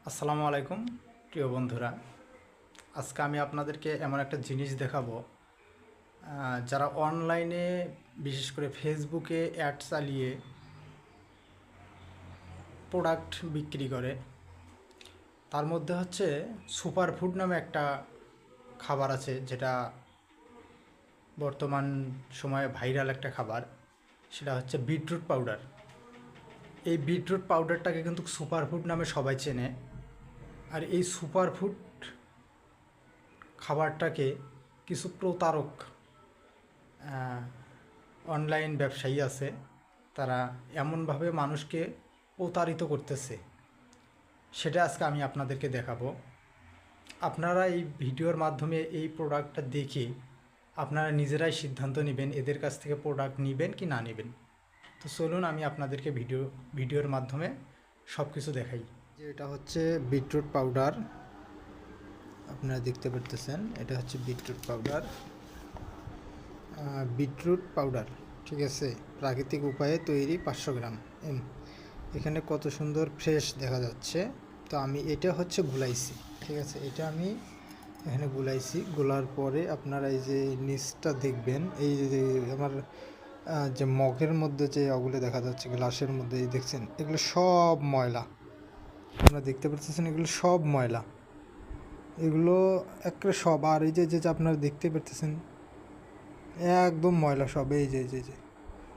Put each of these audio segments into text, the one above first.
আসসালামু আলাইকুম প্রিয় বন্ধুরা। আজকে আমি আপনাদেরকে এমন একটা জিনিস দেখাবো, যারা অনলাইনে বিশেষ করে ফেসবুকে অ্যাড চালিয়ে প্রোডাক্ট বিক্রি করে। তার মধ্যে হচ্ছে সুপারফুড নামে একটা খাবার আছে, যেটা বর্তমান সময়ে ভাইরাল একটা খাবার। সেটা হচ্ছে বিটরুট পাউডার। এই বিটরুট পাউডারটাকে কিন্তু সুপারফুড নামে সবাই চেনে। আর এই সুপারফুড খাবারটাকে কিছু প্রতারক অনলাইন ব্যবসায়ী আছে, তারা এমনভাবে মানুষকে প্রতারিত করতেছে, সেটা আজকে আমি আপনাদেরকে দেখাবো। আপনারা এই ভিডিওর মাধ্যমে এই প্রোডাক্টটা দেখে আপনারা নিজেরাই সিদ্ধান্ত নেবেন এদের কাছ থেকে প্রোডাক্ট নেবেন কি না নেবেন। তো চলুন আমি আপনাদেরকে ভিডিওর মাধ্যমে সব কিছু দেখাই। যে এটা হচ্ছে বিটরুট পাউডার, আপনারা দেখতে পারতেছেন, এটা হচ্ছে বিটরুট পাউডার। বিটরুট পাউডার, ঠিক আছে, প্রাকৃতিক উপায়ে তৈরি 500 গ্রাম। এখানে কত সুন্দর ফ্রেশ দেখা যাচ্ছে। তো আমি এটা হচ্ছে গুলাইছি, ঠিক আছে, এটা আমি এখানে গুলাইছি। গোলার পরে আপনারা এই যে নিচটা দেখবেন, এই যে আমার যে মগের মধ্যে যে ওগুলো দেখা যাচ্ছে গ্লাসের মধ্যে, এই দেখছেন, এগুলো সব ময়লা। আপনারা দেখতে পাচ্ছেন এগুলো সব ময়লা, এগুলো একটা সব। আর এই যে যে আপনারা দেখতে পাচ্ছেন একদম ময়লা সব। এই যে যে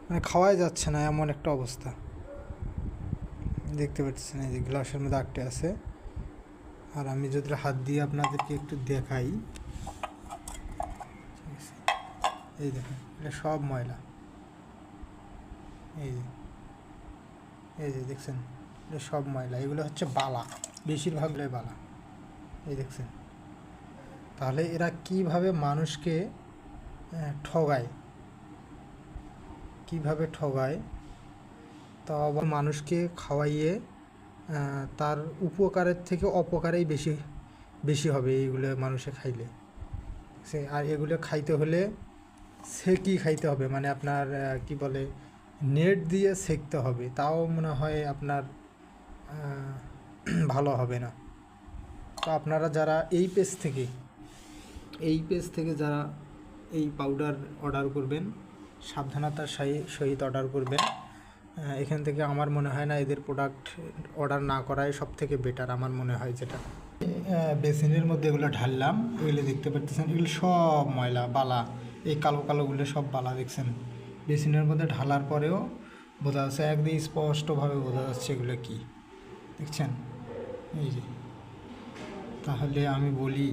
মানে খাওয়াই যাচ্ছে না এমন একটা অবস্থা। দেখতে পাচ্ছেন এই যে গ্লাসের মধ্যে আটকে আছে। আর আমি যদি হাত দিয়ে আপনাদেরকে একটু দেখাই, এই দেখেন এটা সব ময়লা। এই যে দেখছেন, এটা সব ময়লা। এগুলো হচ্ছে বালা, বেশিরভাগটাই বালা। এই দেখছেন। তাহলে এরা কিভাবে মানুষকে ঠগায়, কিভাবে ঠগায়, তা আবার মানুষকে খাওয়াইয়ে তার উপকারের থেকে অপকারেই বেশি বেশি হবে এইগুলো মানুষে খাইলে। আর এগুলো খাইতে হলে সেকি খাইতে হবে, মানে আপনার কি বলে, নেট দিয়ে সেকতে হবে, তাও মনে হয় আপনার ভালো হবে না। তো আপনারা যারা এই পেজ থেকে যারা এই পাউডার অর্ডার করবেন, সাবধানতার সহিত অর্ডার করবেন। এখান থেকে আমার মনে হয় না, এদের প্রোডাক্ট অর্ডার না করাই সব থেকে বেটার আমার মনে হয়। যেটা বেসিনের মধ্যে এগুলো ঢাললাম, এগুলো দেখতে পাচ্ছেন, এগুলো সব ময়লা বালা, এই কালো কালোগুলো সব বালা দেখছেন। বেসিনের মধ্যে ঢালার পরেও বোঝা যাচ্ছে, একদম স্পষ্টভাবে বোঝা যাচ্ছে এগুলো কি দেখছেন। এই যে, তাহলে আমি বলি